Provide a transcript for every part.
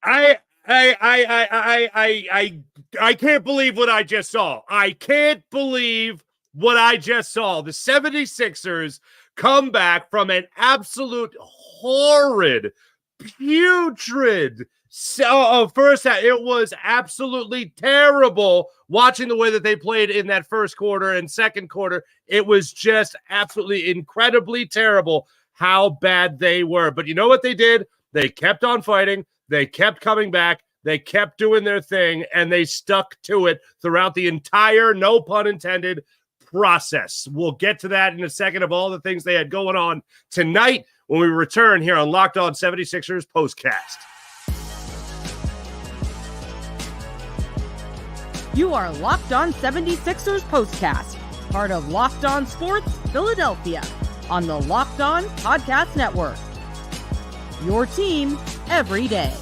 I I can't believe what I just saw. I can't believe what I just saw. The 76ers come back from an absolute horrid, putrid first half. It was absolutely terrible watching the way that they played in that first quarter and second quarter. It was just absolutely incredibly terrible how bad they were. But you know what they did? They kept on fighting. They kept coming back. They kept doing their thing, and they stuck to it throughout the entire, no pun intended, process. We'll get to that in a second of all the things they had going on tonight when we return here on Locked On 76ers POSTCAST. You are Locked On 76ers POSTCAST, part of Locked On Sports Philadelphia, on the Locked On Podcast Network. Your team every day.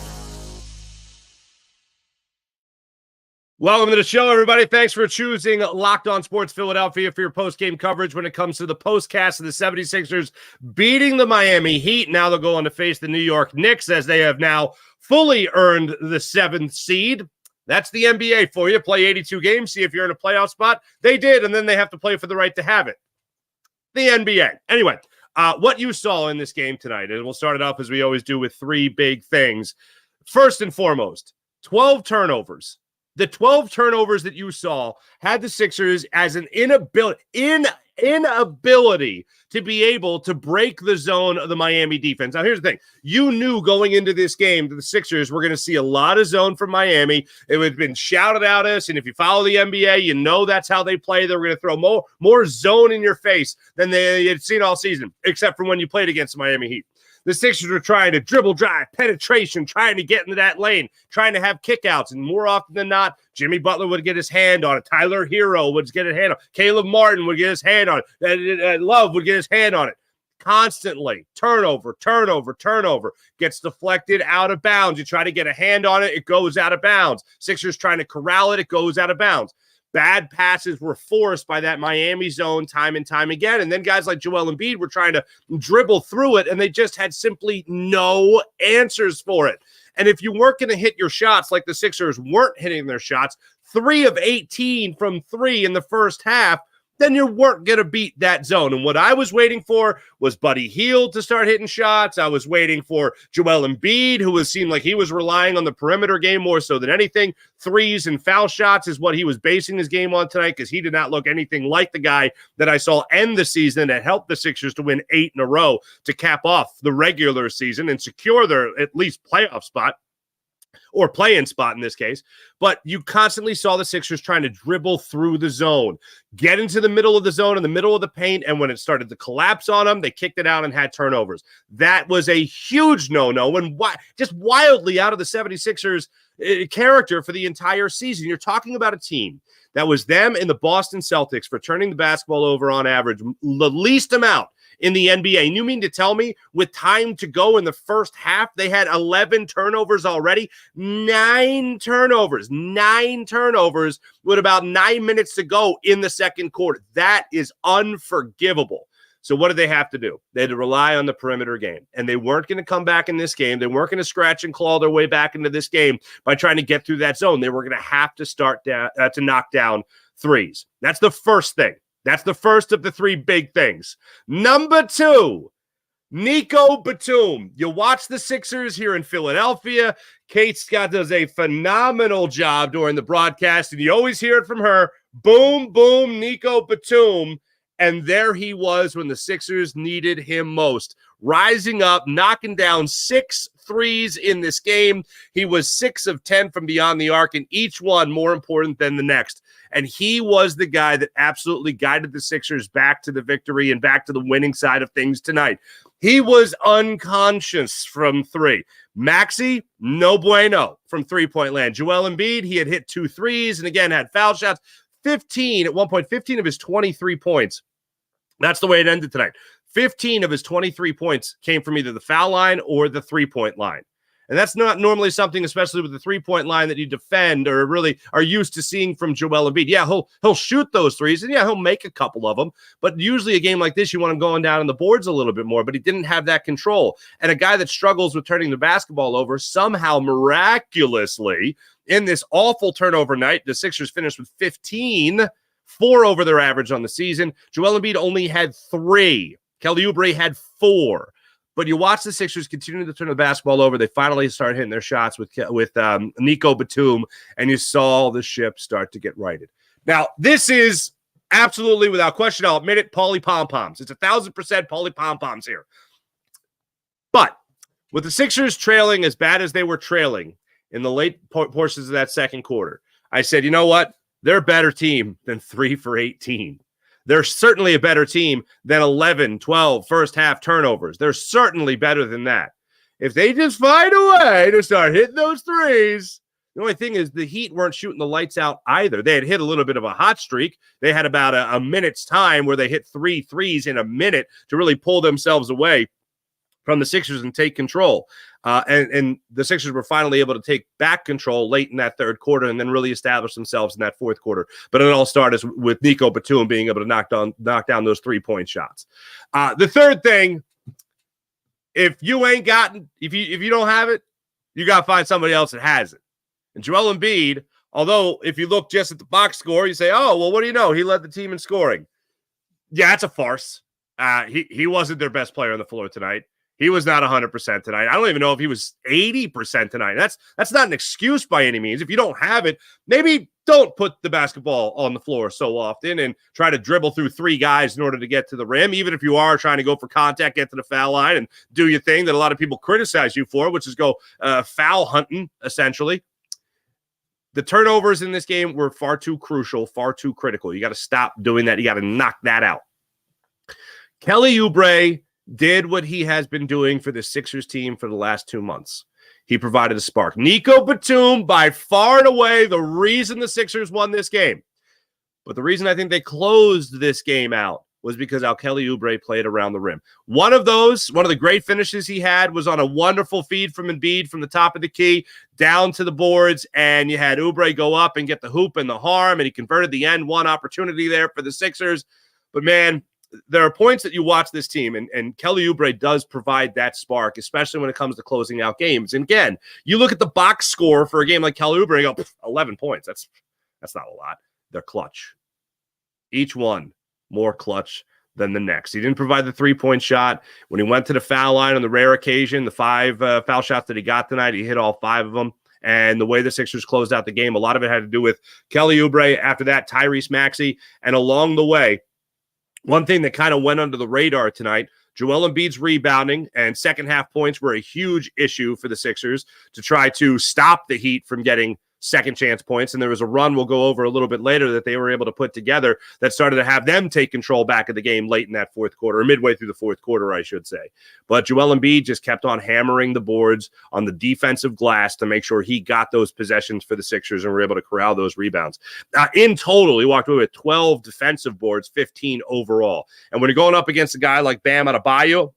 Welcome to the show, everybody. Thanks for choosing Locked On Sports Philadelphia for your post-game coverage when it comes to the postcast of the 76ers beating the Miami Heat. Now they'll go on to face the New York Knicks as they have now fully earned the 7th seed. That's the NBA for you. Play 82 games, see if you're in a playoff spot. They did, and then they have to play for the right to have it. The NBA. Anyway, what you saw in this game tonight, and we'll start it off as we always do with three big things. First and foremost, 12 turnovers. The 12 turnovers that you saw had the Sixers as an inability to be able to break the zone of the Miami defense. Now, here's the thing. You knew going into this game that the Sixers were going to see a lot of zone from Miami. It had been shouted at us, and if you follow the NBA, you know that's how they play. They were going to throw more zone in your face than they had seen all season, except for when you played against the Miami Heat. The Sixers were trying to dribble drive, penetration, trying to get into that lane, trying to have kickouts. And more often than not, Jimmy Butler would get his hand on it. Tyler Hero would get his hand on it. Caleb Martin would get his hand on it. Love would get his hand on it. Constantly. Turnover. Gets deflected out of bounds. You try to get a hand on it, it goes out of bounds. Sixers trying to corral it, it goes out of bounds. Bad passes were forced by that Miami zone time and time again. And then guys like Joel Embiid were trying to dribble through it, and they just had simply no answers for it. And if you weren't going to hit your shots like the Sixers weren't hitting their shots, 3 of 18 from 3 in the first half, then you weren't going to beat that zone. And what I was waiting for was Buddy Hield to start hitting shots. I was waiting for Joel Embiid, who seemed like he was relying on the perimeter game more so than anything. Threes and foul shots is what he was basing his game on tonight, because he did not look anything like the guy that I saw end the season that helped the Sixers to win 8 in a row to cap off the regular season and secure their at least playoff spot. Or play-in spot in this case. But you constantly saw the Sixers trying to dribble through the zone, get into the middle of the zone, in the middle of the paint, and when it started to collapse on them, they kicked it out and had turnovers. That was a huge no-no, and just wildly out of the 76ers character for the entire season. You're talking about a team that was them and the Boston Celtics for turning the basketball over on average the least amount in the NBA. And you mean to tell me with time to go in the first half, they had 11 turnovers already? 9 turnovers with about 9 minutes to go in the second quarter. That is unforgivable. So what did they have to do? They had to rely on the perimeter game, and they weren't going to come back in this game. They weren't going to scratch and claw their way back into this game by trying to get through that zone. They were going to have to start to knock down threes. That's the first thing. That's the first of the 3 big things. Number 2, Nico Batum. You watch the Sixers here in Philadelphia. Kate Scott does a phenomenal job during the broadcast, and you always hear it from her. Boom, boom, Nico Batum. And there he was when the Sixers needed him most. Rising up, knocking down 6 threes in this game. He was 6 of 10 from beyond the arc, and each one more important than the next. And he was the guy that absolutely guided the Sixers back to the victory and back to the winning side of things tonight. He was unconscious from 3. Maxey, no bueno from three-point land. Joel Embiid, he had hit 2 threes and again had foul shots. 15 of his 23 points. That's the way it ended tonight. 15 of his 23 points came from either the foul line or the three-point line. And that's not normally something, especially with the three-point line, that you defend or really are used to seeing from Joel Embiid. Yeah, he'll shoot those threes, and yeah, he'll make a couple of them. But usually a game like this, you want him going down on the boards a little bit more, but he didn't have that control. And a guy that struggles with turning the basketball over, somehow miraculously, in this awful turnover night, the Sixers finished with 15, 4 over their average on the season. Joel Embiid only had 3. Kelly Oubre had 4. But you watch the Sixers continue to turn the basketball over. They finally start hitting their shots with Nico Batum, and you saw the ship start to get righted. Now, this is absolutely, without question, I'll admit it, Pauly Pom-Poms. It's 1,000% Pauly Pom-Poms here. But with the Sixers trailing as bad as they were trailing in the late portions of that second quarter, I said, you know what? They're a better team than 3 for 18. They're certainly a better team than 11, 12 first half turnovers. They're certainly better than that. If they just find a way to start hitting those threes, the only thing is the Heat weren't shooting the lights out either. They had hit a little bit of a hot streak. They had about a minute's time where they hit 3 threes in a minute to really pull themselves away from the Sixers and take control. And the Sixers were finally able to take back control late in that third quarter and then really establish themselves in that fourth quarter. But it all started with Nico Batum being able to knock down those 3-point shots. The third thing, if you don't have it, you got to find somebody else that has it. And Joel Embiid, although if you look just at the box score, you say, oh, well, what do you know? He led the team in scoring. Yeah, it's a farce. He wasn't their best player on the floor tonight. He was not 100% tonight. I don't even know if he was 80% tonight. That's not an excuse by any means. If you don't have it, maybe don't put the basketball on the floor so often and try to dribble through 3 guys in order to get to the rim, even if you are trying to go for contact, get to the foul line, and do your thing that a lot of people criticize you for, which is go foul hunting, essentially. The turnovers in this game were far too crucial, far too critical. You got to stop doing that. You got to knock that out. Kelly Oubre did what he has been doing for the Sixers team for the last 2 months. He provided a spark. Nico Batum, by far and away, the reason the Sixers won this game. But the reason I think they closed this game out was because Kelly Oubre played around the rim. One of the great finishes he had was on a wonderful feed from Embiid from the top of the key down to the boards, and you had Oubre go up and get the hoop and the harm, and he converted the end one opportunity there for the Sixers. But, man, there are points that you watch this team, and Kelly Oubre does provide that spark, especially when it comes to closing out games. And again, you look at the box score for a game like Kelly Oubre and go, 11 points. That's not a lot. They're clutch. Each one more clutch than the next. He didn't provide the 3-point shot. When he went to the foul line on the rare occasion, the 5 foul shots that he got tonight, he hit all 5 of them. And the way the Sixers closed out the game, a lot of it had to do with Kelly Oubre. After that, Tyrese Maxey. And along the way, one thing that kind of went under the radar tonight, Joel Embiid's rebounding and second half points were a huge issue for the Sixers to try to stop the Heat from getting second chance points. And there was a run we'll go over a little bit later that they were able to put together that started to have them take control back of the game late in that fourth quarter, or midway through the fourth quarter, I should say. But Joel Embiid just kept on hammering the boards on the defensive glass to make sure he got those possessions for the Sixers and were able to corral those rebounds. In total, he walked away with 12 defensive boards, 15 overall. And when you're going up against a guy like Bam Adebayo,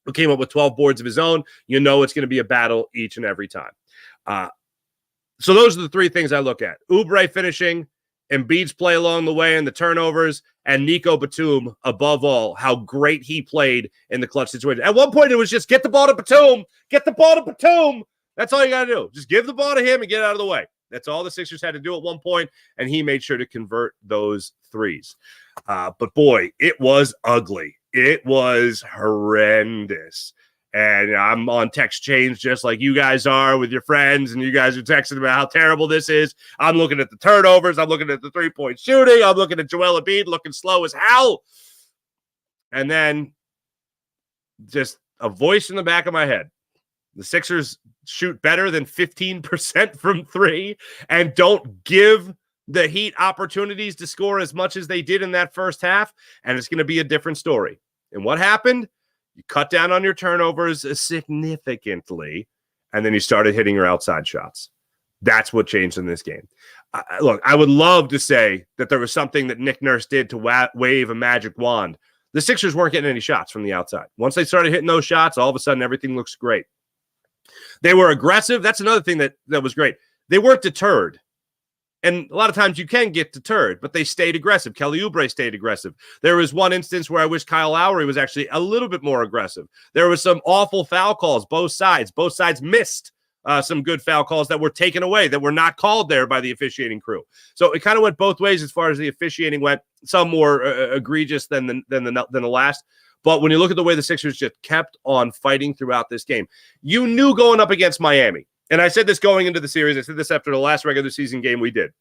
who came up with 12 boards of his own, you know it's going to be a battle each and every time. So those are the 3 things I look at. Oubre finishing, Embiid's play along the way and the turnovers, and Nico Batum, above all, how great he played in the clutch situation. At one point, it was just get the ball to Batum. Get the ball to Batum. That's all you got to do. Just give the ball to him and get out of the way. That's all the Sixers had to do at one point, and he made sure to convert those threes. But, boy, it was ugly. It was horrendous. And I'm on text chains just like you guys are with your friends, and you guys are texting about how terrible this is. I'm looking at the turnovers. I'm looking at the 3-point shooting. I'm looking at Joel Embiid looking slow as hell. And then just a voice in the back of my head. The Sixers shoot better than 15% from 3 and don't give the Heat opportunities to score as much as they did in that first half, and it's going to be a different story. And what happened? You cut down on your turnovers significantly, and then you started hitting your outside shots. That's what changed in this game. Look, I would love to say that there was something that Nick Nurse did to wave a magic wand the Sixers weren't getting any shots from the outside. Once they started hitting those shots, all of a sudden everything looks great. They were aggressive. That's another thing that was great. They weren't deterred. And a lot of times you can get deterred, but they stayed aggressive. Kelly Oubre stayed aggressive. There was one instance where I wish Kyle Lowry was actually a little bit more aggressive. There was some awful foul calls, both sides. Both sides missed some good foul calls that were taken away, that were not called there by the officiating crew. So it kind of went both ways as far as the officiating went. Some more egregious than the last. But when you look at the way the Sixers just kept on fighting throughout this game, you knew going up against Miami. And I said this going into the series. I said this after the last regular season game we did.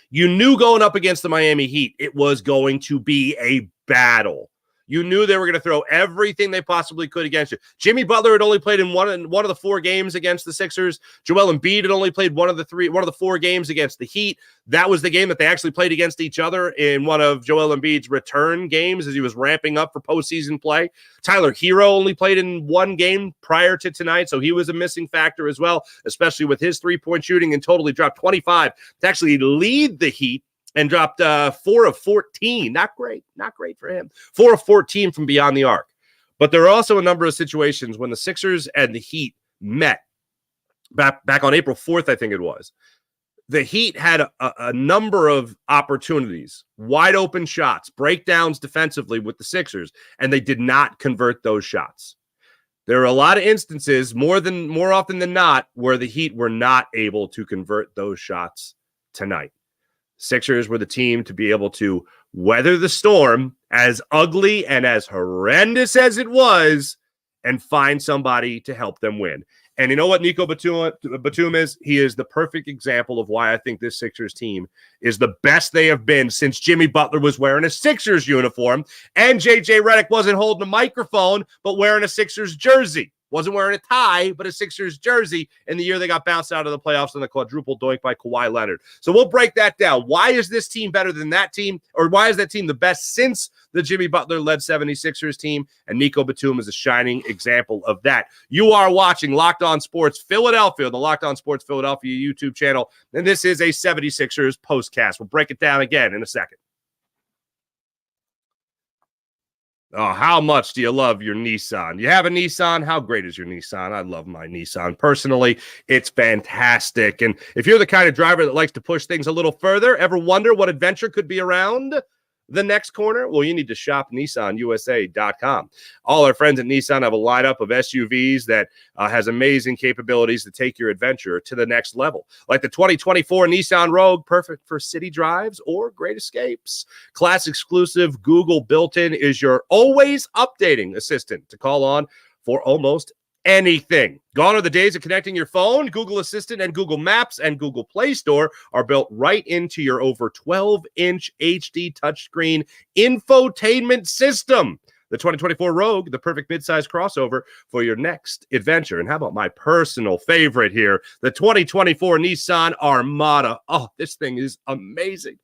You knew going up against the Miami Heat, it was going to be a battle. You knew they were going to throw everything they possibly could against you. Jimmy Butler had only played in one of the 4 games against the Sixers. Joel Embiid had only played one of the 4 games against the Heat. That was the game that they actually played against each other in one of Joel Embiid's return games as he was ramping up for postseason play. Tyler Hero only played in 1 game prior to tonight, so he was a missing factor as well, especially with his 3-point shooting, and totally dropped 25 to actually lead the Heat. And dropped 4 of 14. Not great for him. 4 of 14 from beyond the arc. But there are also a number of situations when the Sixers and the Heat met back on April 4th, I think it was. The Heat had a number of opportunities, wide open shots, breakdowns defensively with the Sixers, and they did not convert those shots. There are a lot of instances, more often than not, where the Heat were not able to convert those shots tonight. Sixers were the team to be able to weather the storm, as ugly and as horrendous as it was, and find somebody to help them win. And you know what Nico Batum is? He is the perfect example of why I think this Sixers team is the best they have been since Jimmy Butler was wearing a Sixers uniform and JJ Redick wasn't holding a microphone but wearing a Sixers jersey. Wasn't wearing a tie, but a Sixers jersey in the year they got bounced out of the playoffs on the quadruple doink by Kawhi Leonard. So we'll break that down. Why is this team better than that team? Or why is that team the best since the Jimmy Butler-led 76ers team? And Nico Batum is a shining example of that. You are watching Locked On Sports Philadelphia, the Locked On Sports Philadelphia YouTube channel. And this is a 76ers postcast. We'll break it down again in a second. Oh, how much do you love your Nissan? You have a Nissan? How great is your Nissan? I love my Nissan. Personally, it's fantastic. And if you're the kind of driver that likes to push things a little further, ever wonder what adventure could be around the next corner? Well, you need to shop NissanUSA.com. All our friends at Nissan have a lineup of SUVs that has amazing capabilities to take your adventure to the next level. Like the 2024 Nissan Rogue, perfect for city drives or great escapes. Class exclusive Google built-in is your always updating assistant to call on for almost anything. Gone are the days of connecting your phone. Google Assistant and Google Maps and Google Play Store are built right into your over 12-inch HD touchscreen infotainment system. The 2024 Rogue, the perfect midsize crossover for your next adventure. And how about my personal favorite here, the 2024 Nissan Armada. Oh, this thing is amazing.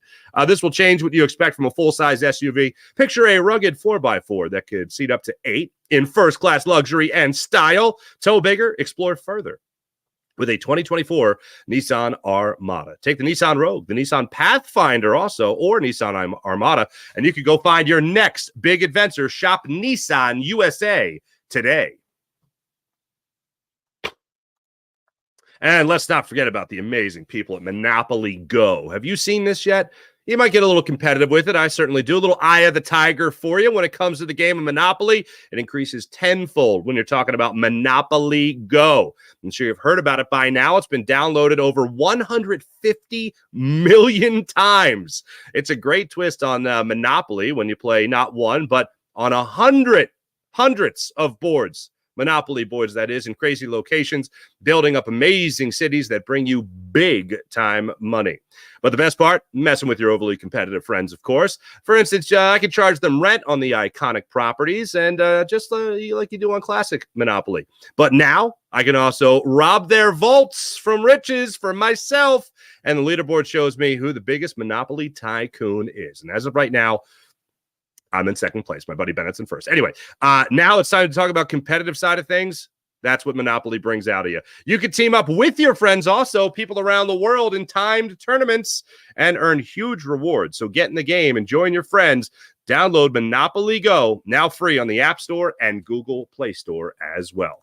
This will change what you expect from a full-size SUV. Picture a rugged 4x4 that could seat up to 8 in first-class luxury and style. Tow bigger, explore further with a 2024 Nissan Armada. Take the Nissan Rogue, the Nissan Pathfinder also, or Nissan Armada, and you can go find your next big adventure. Shop Nissan USA today. And let's not forget about the amazing people at Monopoly Go. Have you seen this yet? You might get a little competitive with it. I certainly do. A little eye of the tiger for you when it comes to the game of Monopoly. It increases tenfold when you're talking about Monopoly Go. I'm sure you've heard about it by now. It's been downloaded over 150 million times. It's a great twist on Monopoly when you play not one, but on hundreds of boards. Monopoly boards, that is, in crazy locations, building up amazing cities that bring you big-time money. But the best part, messing with your overly competitive friends, of course. For instance, I could charge them rent on the iconic properties, and just like you do on classic Monopoly. But now, I can also rob their vaults from riches for myself, and the leaderboard shows me who the biggest Monopoly tycoon is. And as of right now, I'm in second place. My buddy Bennett's in first. Anyway, now it's time to talk about competitive side of things. That's what Monopoly brings out of you. You can team up with your friends also, people around the world in timed tournaments, and earn huge rewards. So get in the game and join your friends Download Monopoly Go, now free on the App Store and Google Play Store as well.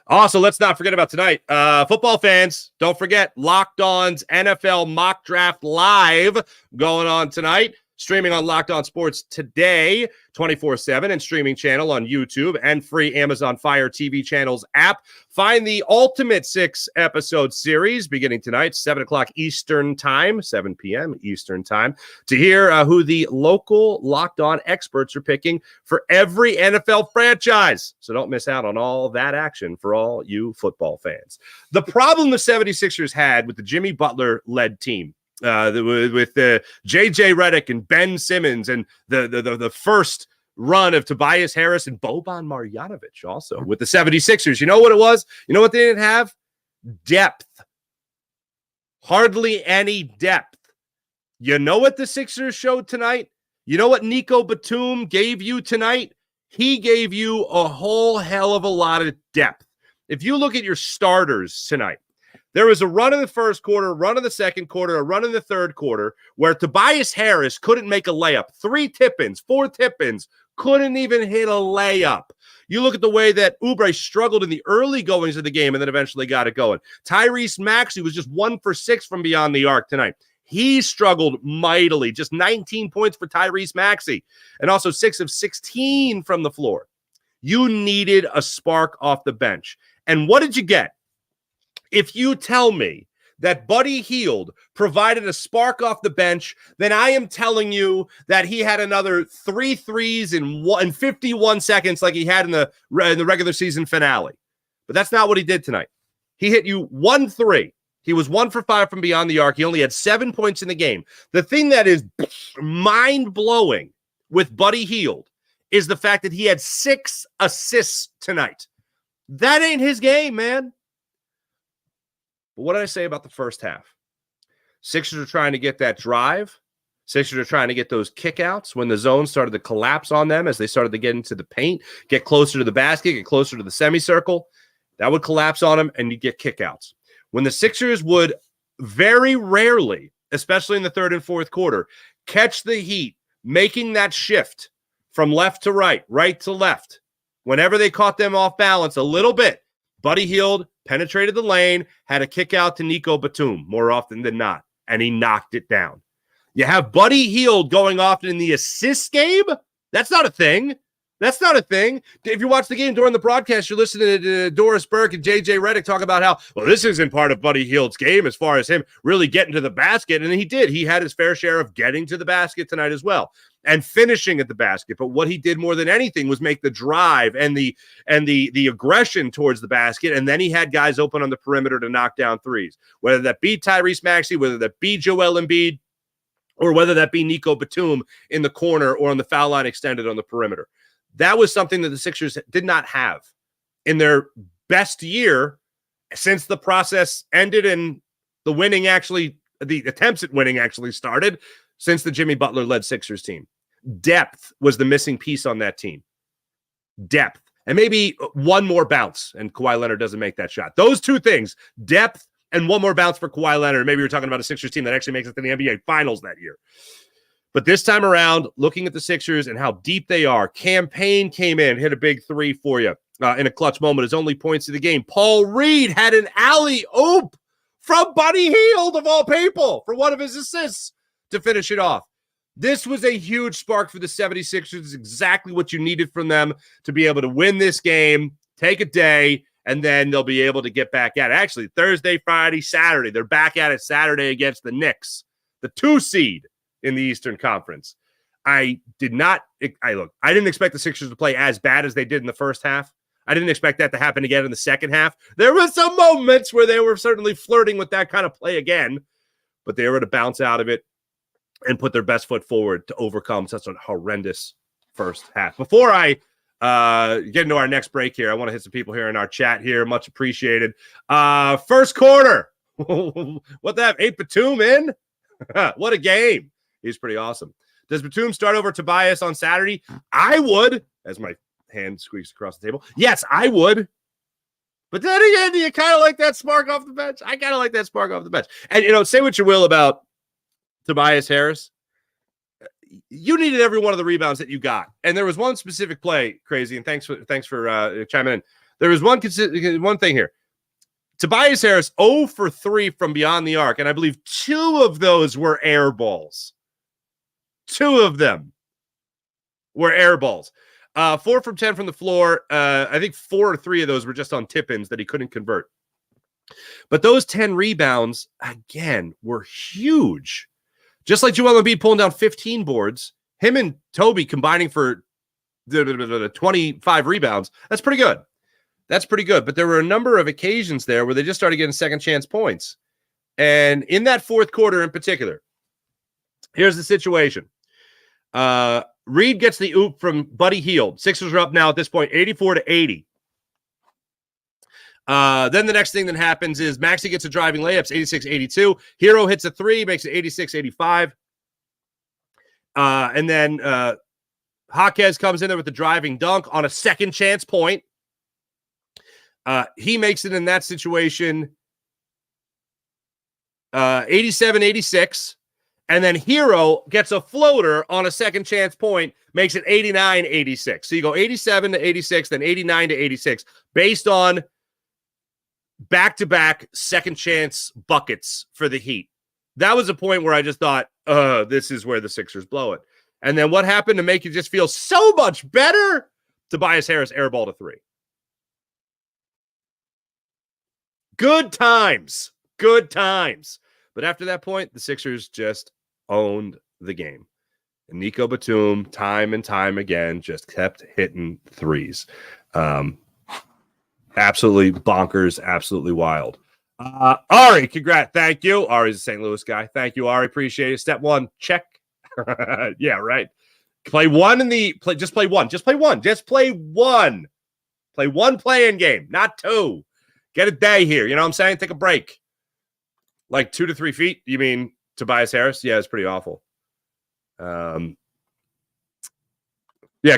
Also, let's not forget about tonight. Football fans, don't forget Locked On's NFL Mock Draft Live going on tonight. Streaming on Locked On Sports today, 24/7, and streaming channel on YouTube and free Amazon Fire TV channels app. Find the Ultimate 6-episode series beginning tonight, 7 o'clock Eastern Time, 7 p.m. Eastern Time, to hear who the local Locked On experts are picking for every NFL franchise. So don't miss out on all that action for all you football fans. The problem the 76ers had with the Jimmy Butler-led team, with J.J. Redick and Ben Simmons and the first run of Tobias Harris and Boban Marjanovic also with the 76ers. You know what it was? You know what they didn't have? Depth. Hardly any depth. You know what the Sixers showed tonight? You know what Nico Batum gave you tonight? He gave you a whole hell of a lot of depth. If you look at your starters tonight, there was a run in the first quarter, a run in the second quarter, a run in the third quarter where Tobias Harris couldn't make a layup. 3 tip-ins, 4 tip-ins, couldn't even hit a layup. You look at the way that Oubre struggled in the early goings of the game and then eventually got it going. Tyrese Maxey was just 1 for 6 from beyond the arc tonight. He struggled mightily, just 19 points for Tyrese Maxey, and also 6 of 16 from the floor. You needed a spark off the bench. And what did you get? If you tell me that Buddy Hield provided a spark off the bench, then I am telling you that he had another 3 threes in 51 seconds like he had in the regular season finale. But that's not what he did tonight. He hit you 1 3. He was 1 for 5 from beyond the arc. He only had 7 points in the game. The thing that is mind-blowing with Buddy Hield is the fact that he had 6 assists tonight. That ain't his game, man. But what did I say about the first half? Sixers are trying to get that drive. Sixers are trying to get those kickouts when the zone started to collapse on them as they started to get into the paint, get closer to the basket, get closer to the semicircle. That would collapse on them, and you get kickouts. When the Sixers would very rarely, especially in the third and fourth quarter, catch the Heat, making that shift from left to right, right to left, whenever they caught them off balance a little bit, Buddy Hield penetrated the lane, had a kick out to Nico Batum more often than not, and he knocked it down. You have Buddy Hield going off in the assist game? That's not a thing. That's not a thing. If you watch the game during the broadcast, you're listening to Doris Burke and J.J. Redick talk about how, well, this isn't part of Buddy Hield's game as far as him really getting to the basket. And he did. He had his fair share of getting to the basket tonight as well and finishing at the basket. But what he did more than anything was make the drive and the aggression towards the basket. And then he had guys open on the perimeter to knock down threes, whether that be Tyrese Maxey, whether that be Joel Embiid, or whether that be Nico Batum in the corner or on the foul line extended on the perimeter. That was something that the Sixers did not have in their best year since the process ended and the attempts at winning actually started since the Jimmy Butler-led Sixers team. Depth was the missing piece on that team. Depth. And maybe one more bounce, and Kawhi Leonard doesn't make that shot. Those two things, depth and one more bounce for Kawhi Leonard. Maybe you're talking about a Sixers team that actually makes it to the NBA Finals that year. But this time around, looking at the Sixers and how deep they are, Campaign came in, hit a big 3 for you in a clutch moment. His only points of the game. Paul Reed had an alley-oop from Buddy Hield, of all people, for one of his assists to finish it off. This was a huge spark for the 76ers. It's exactly what you needed from them to be able to win this game, take a day, and then they'll be able to get back at it. Actually, Thursday, Friday, Saturday. They're back at it Saturday against the Knicks, the 2 seed in the Eastern Conference. I didn't expect the Sixers to play as bad as they did in the first half. I didn't expect that to happen again in the second half. There were some moments where they were certainly flirting with that kind of play again, but they were to bounce out of it and put their best foot forward to overcome such a horrendous first half. Before I get into our next break here, I want to hit some people here in our chat here. Much appreciated. First quarter. What the heck? 8 Batum in? What a game. He's pretty awesome. Does Batum start over Tobias on Saturday? I would, as my hand squeaks across the table. Yes, I would. But then again, do you kind of like that spark off the bench? I kind of like that spark off the bench. And, say what you will about Tobias Harris, you needed every one of the rebounds that you got. And there was one specific play, Crazy, and thanks for chiming in. There was one thing here. Tobias Harris 0 for 3 from beyond the arc, and I believe 2 of those were air balls. 2 of them were air balls. 4 from 10 from the floor. I think 4 or 3 of those were just on tip-ins that he couldn't convert. But those 10 rebounds, again, were huge. Just like Joel Embiid pulling down 15 boards, him and Toby combining for the 25 rebounds, that's pretty good. That's pretty good. But there were a number of occasions there where they just started getting second chance points. And in that fourth quarter in particular, here's the situation. Reed gets the oop from Buddy Hield. Sixers are up now at this point, 84-80. Then the next thing that happens is Maxey gets a driving layups, 86-82. Hero hits a 3, makes it 86-85. And then Jaquez comes in there with the driving dunk on a second chance point. He makes it in that situation 87-86. And then Hero gets a floater on a second chance point, makes it 89-86. So you go 87-86, then 89-86, based on back-to-back second chance buckets for the Heat. That was a point where I just thought, this is where the Sixers blow it. And then what happened to make you just feel so much better? Tobias Harris airballed a 3. Good times. Good times. But after that point, the Sixers just owned the game. And Nico Batum, time and time again, just kept hitting threes. Absolutely bonkers, absolutely wild. Ari, congrats. Thank you. Ari's a St. Louis guy. Thank you, Ari. Appreciate it. Step 1, check. Yeah, right. Play one in the play. Just play one. Just play one. Just play one. Play one play-in game, not 2. Get a day here. You know what I'm saying? Take a break. Like 2 to 3 feet. You mean Tobias Harris? Yeah, it's pretty awful. Yeah,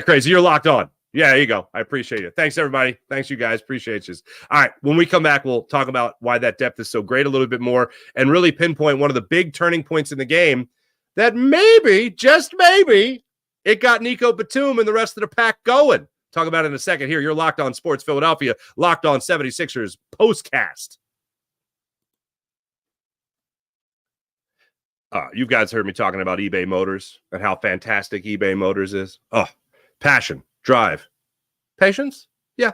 Crazy. You're locked on. Yeah, there you go. I appreciate it. Thanks, everybody. Thanks, you guys. Appreciate you. All right, when we come back, we'll talk about why that depth is so great a little bit more and really pinpoint one of the big turning points in the game that maybe, just maybe, it got Nico Batum and the rest of the pack going. Talk about it in a second here. You're Locked On Sports Philadelphia, Locked On 76ers postcast. You guys heard me talking about eBay Motors and how fantastic eBay Motors is. Oh, passion, drive, patience. Yeah,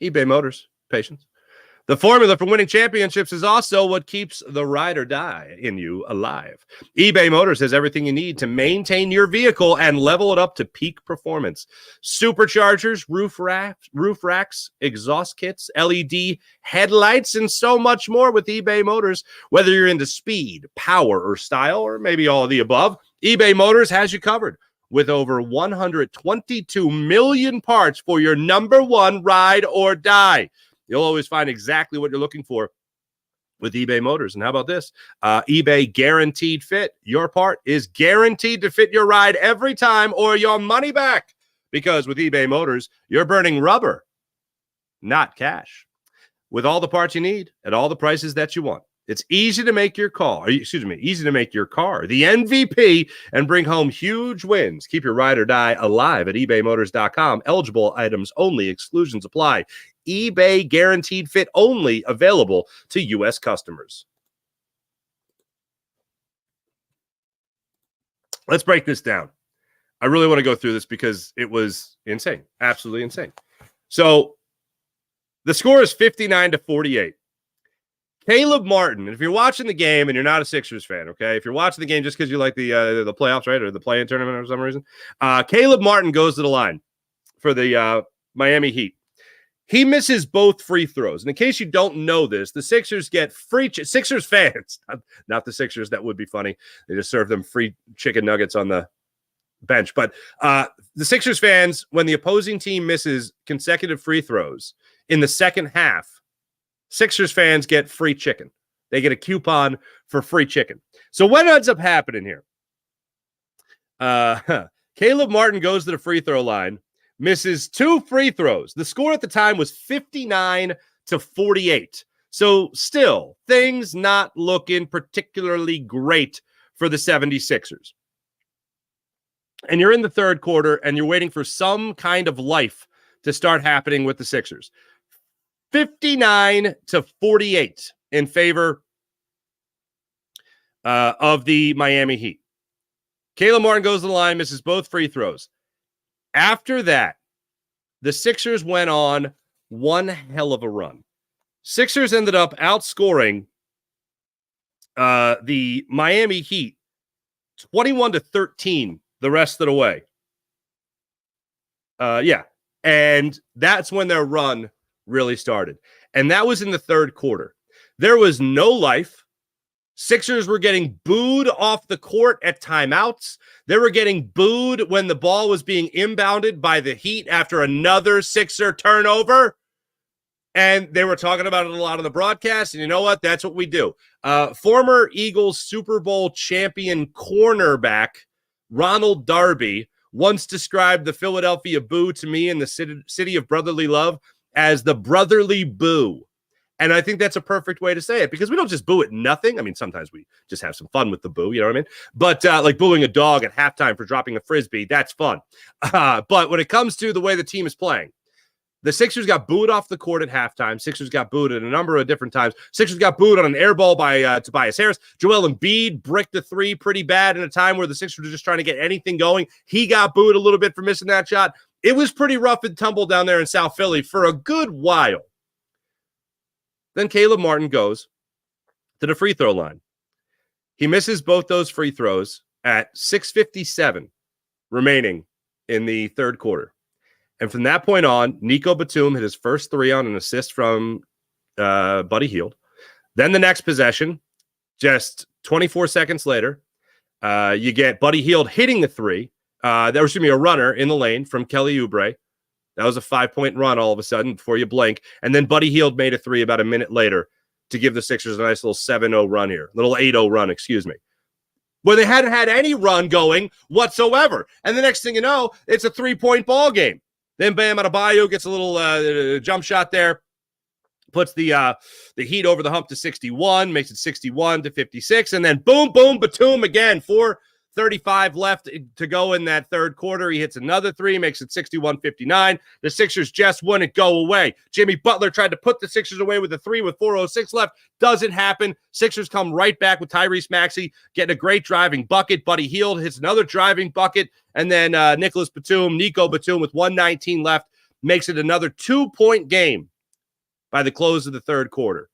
eBay Motors, patience. The formula for winning championships is also what keeps the ride or die in you alive. eBay Motors has everything you need to maintain your vehicle and level it up to peak performance. Superchargers, roof racks, exhaust kits, LED headlights, and so much more with eBay Motors. Whether you're into speed, power, or style, or maybe all of the above, eBay Motors has you covered. With over 122 million parts for your number one ride or die. You'll always find exactly what you're looking for with eBay Motors. And how about this? eBay Guaranteed Fit. Your part is guaranteed to fit your ride every time or your money back. Because with eBay Motors, you're burning rubber, not cash. With all the parts you need at all the prices that you want. It's easy to make your easy to make your car the MVP and bring home huge wins. Keep your ride or die alive at ebaymotors.com. Eligible items only. Exclusions apply. eBay Guaranteed Fit only available to U.S. customers. Let's break this down. I really want to go through this because it was insane. Absolutely insane. So the score is 59-48. Caleb Martin, if you're watching the game and you're not a Sixers fan, okay, if you're watching the game just because you like the playoffs, right, or the play-in tournament for some reason, Caleb Martin goes to the line for the Miami Heat. He misses both free throws. And in case you don't know this, the Sixers get free Sixers fans, not the Sixers. That would be funny. They just serve them free chicken nuggets on the bench. But the Sixers fans, when the opposing team misses consecutive free throws in the second half, Sixers fans get free chicken. They get a coupon for free chicken. So what ends up happening here? Caleb Martin goes to the free throw line, misses 2 free throws. The score at the time was 59-48. So still, things not looking particularly great for the 76ers. And you're in the third quarter, and you're waiting for some kind of life to start happening with the Sixers. 59-48 in favor of the Miami Heat. Caleb Martin goes to the line, misses both free throws. After that, the Sixers went on one hell of a run. Sixers ended up outscoring the Miami Heat 21-13 the rest of the way. And that's when their run really started. And that was in the third quarter. There was no life. Sixers were getting booed off the court at timeouts. They were getting booed when the ball was being inbounded by the Heat after another Sixer turnover. And they were talking about it a lot on the broadcast. And you know what? That's what we do. Former Eagles Super Bowl champion cornerback Ronald Darby once described the Philadelphia boo to me in the city of brotherly love as the brotherly boo. And I think that's a perfect way to say it, because we don't just boo at nothing. I mean, sometimes we just have some fun with the boo, you know what I mean? But like booing a dog at halftime for dropping a Frisbee, that's fun. But when it comes to the way the team is playing, the Sixers got booed off the court at halftime. Sixers got booed at a number of different times. Sixers got booed on an air ball by Tobias Harris. Joel Embiid bricked a three pretty bad in a time where the Sixers were just trying to get anything going. He got booed a little bit for missing that shot. It was pretty rough and tumble down there in South Philly for a good while. Then Caleb Martin goes to the free throw line. He misses both those free throws at 6:57 remaining in the third quarter. And from that point on, Nico Batum hit his first three on an assist from Buddy Hield. Then the next possession, just 24 seconds later, you get Buddy Hield hitting the three. There was going to be a runner in the lane from Kelly Oubre. That was a 5-point run all of a sudden before you blink. And then Buddy Hield made a three about a minute later to give the Sixers a nice little 7-0 run here. Little 8-0 run, excuse me. Where they hadn't had any run going whatsoever. And the next thing you know, it's a 3-point ball game. Then Bam Adebayo gets a little jump shot there. Puts the Heat over the hump to 61. Makes it 61-56. And then boom, boom, Batum again. 4:35 left to go in that third quarter. He hits another three, makes it 61-59. The Sixers just wouldn't go away. Jimmy Butler tried to put the Sixers away with a three with 4:06 left. Doesn't happen. Sixers come right back with Tyrese Maxey getting a great driving bucket. Buddy Hield hits another driving bucket. And then Nico Batum with 1:19 left makes it another 2-point game by the close of the third quarter.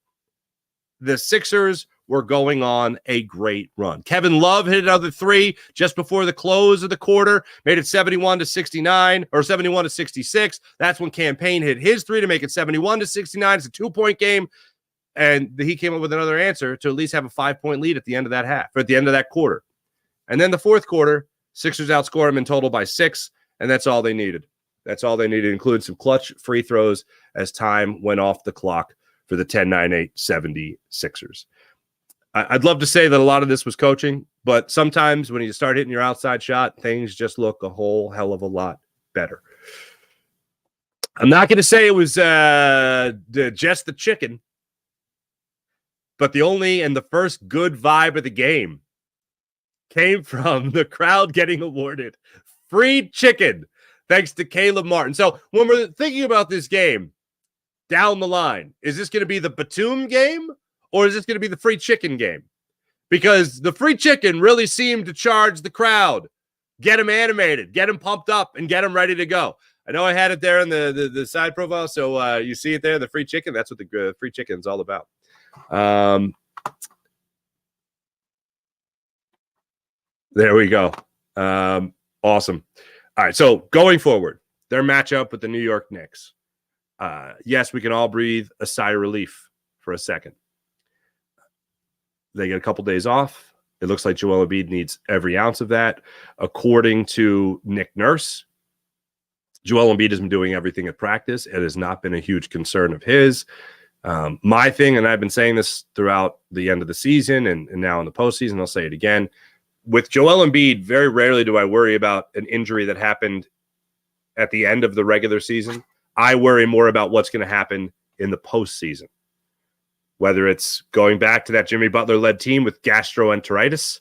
The Sixers were going on a great run. Kevin Love hit another three just before the close of the quarter, made it 71-69 or 71-66. That's when Campaign hit his three to make it 71-69. It's a 2-point game. And he came up with another answer to at least have a 5-point lead at the end of that half, or at the end of that quarter. And then the fourth quarter, Sixers outscore them in total by 6, and that's all they needed. That's all they needed, including some clutch free throws as time went off the clock for the 10-9-8 76ers. I'd love to say that a lot of this was coaching, but sometimes when you start hitting your outside shot, things just look a whole hell of a lot better. I'm not going to say it was just the chicken, but the only and the first good vibe of the game came from the crowd getting awarded free chicken thanks to Caleb Martin. So when we're thinking about this game down the line, is this going to be the Batum game? Or is this going to be the free chicken game? Because the free chicken really seemed to charge the crowd, get them animated, get them pumped up, and get them ready to go. I know I had it there in the side profile, so you see it there, the free chicken. That's what the free chicken is all about. There we go. Awesome. All right, so going forward, their matchup with the New York Knicks. Yes, we can all breathe a sigh of relief for a second. They get a couple days off. It looks like Joel Embiid needs every ounce of that. According to Nick Nurse, Joel Embiid has been doing everything at practice. It has not been a huge concern of his. My thing, and I've been saying this throughout the end of the season and now in the postseason, I'll say it again. With Joel Embiid, very rarely do I worry about an injury that happened at the end of the regular season. I worry more about what's going to happen in the postseason. Whether it's going back to that Jimmy Butler-led team with gastroenteritis,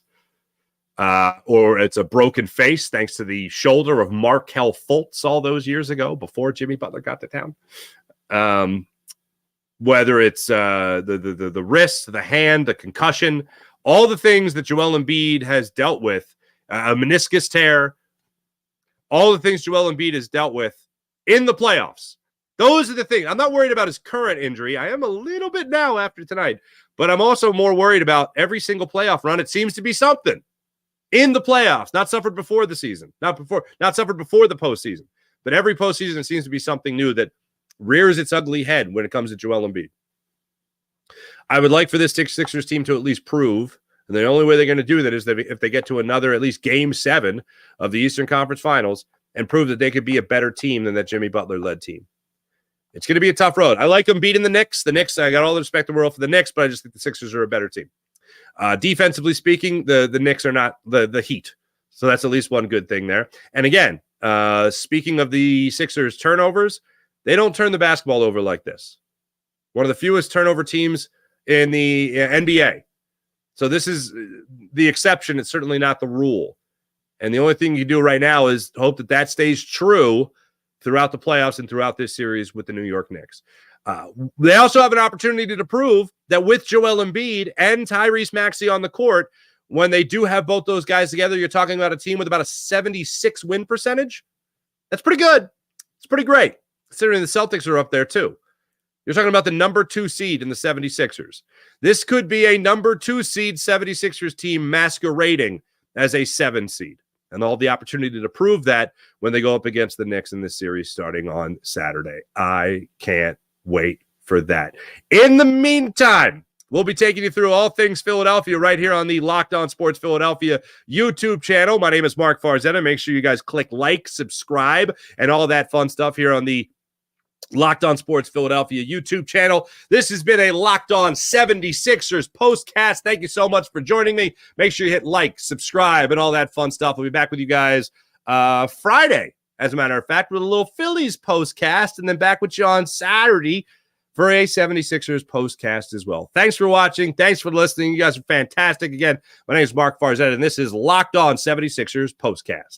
or it's a broken face thanks to the shoulder of Markelle Fultz all those years ago before Jimmy Butler got to town. Whether it's the wrist, the hand, the concussion, all the things that Joel Embiid has dealt with, a meniscus tear, all the things Joel Embiid has dealt with in the playoffs. Those are the things. I'm not worried about his current injury. I am a little bit now after tonight, but I'm also more worried about every single playoff run. It seems to be something in the playoffs, not suffered before the season, not suffered before the postseason, but every postseason it seems to be something new that rears its ugly head when it comes to Joel Embiid. I would like for this Sixers team to at least prove, and the only way they're going to do that is that if they get to another, at least Game 7 of the Eastern Conference Finals, and prove that they could be a better team than that Jimmy Butler-led team. It's going to be a tough road. I like them beating the Knicks. The Knicks, I got all the respect in the world for the Knicks, but I just think the Sixers are a better team. Defensively speaking, the Knicks are not the Heat. So that's at least one good thing there. And again, speaking of the Sixers turnovers, they don't turn the basketball over like this. One of the fewest turnover teams in the NBA. So this is the exception. It's certainly not the rule. And the only thing you do right now is hope that that stays true throughout the playoffs and throughout this series with the New York Knicks. They also have an opportunity to prove that with Joel Embiid and Tyrese Maxey on the court, when they do have both those guys together, you're talking about a team with about a 76 win percentage. That's pretty good. It's pretty great, considering the Celtics are up there too. You're talking about the number 2 seed in the 76ers. This could be a number 2 seed 76ers team masquerading as a 7 seed. And they'll have the opportunity to prove that when they go up against the Knicks in this series starting on Saturday. I can't wait for that. In the meantime, we'll be taking you through all things Philadelphia right here on the Locked On Sports Philadelphia YouTube channel. My name is Mark Farzetta. Make sure you guys click like, subscribe, and all that fun stuff here on the Locked On Sports Philadelphia YouTube channel. This has been a Locked On 76ers postcast. Thank you so much for joining me. Make sure you hit like, subscribe, and all that fun stuff. We'll be back with you guys Friday, as a matter of fact, with a little Phillies postcast, and then back with you on Saturday for a 76ers postcast as well. Thanks for watching. Thanks for listening. You guys are fantastic. Again, my name is Mark Farzetta, and this is Locked On 76ers postcast.